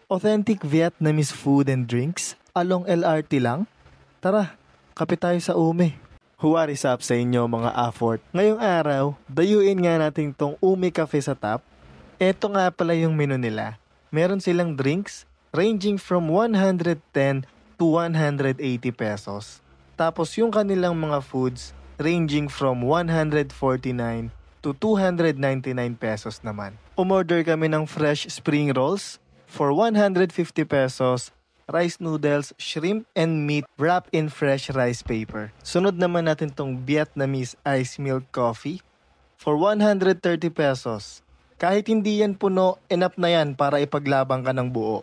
Authentic Vietnamese food and drinks along LRT lang? Tara, kape tayo sa Ume. What is up sa inyo mga afford? Ngayong araw, dayuin nga natin tong Ume Cafe sa top. Eto nga pala yung menu nila. Meron silang drinks ranging from 110 to 180 pesos. Tapos yung kanilang mga foods ranging from 149 to 299 pesos naman. Umorder kami ng fresh spring rolls for 150 pesos, rice noodles, shrimp, and meat wrapped in fresh rice paper. Sunod naman natin tong Vietnamese ice milk coffee for 130 pesos. Kahit hindi yan puno, enough na yan para ipaglabang ka ng buo.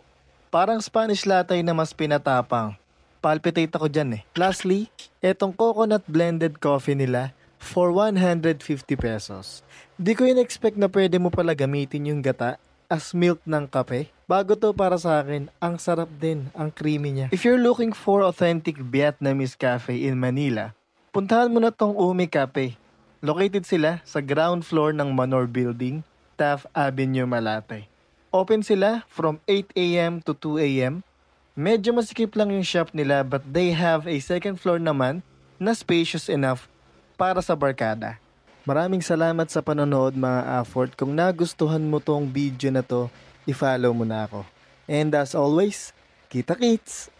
Parang Spanish latte na mas pinatapang. Palpitate ako dyan eh. Lastly, etong coconut blended coffee nila for 150 pesos. Di ko in-expect na pwede mo pala gamitin yung gata as milk ng kape. Bago to para sa akin, ang sarap din, ang creamy niya. If you're looking for authentic Vietnamese cafe in Manila, puntahan mo na tong Umi Cafe. Located sila sa ground floor ng Manor Building, Taft Avenue, Malate. Open sila from 8 a.m. to 2 a.m. Medyo masikip lang yung shop nila but they have a second floor naman na spacious enough para sa barkada. Maraming salamat sa panonood mga afford. Kung nagustuhan mo tong video na to, i-follow mo na ako. And as always, kita kits!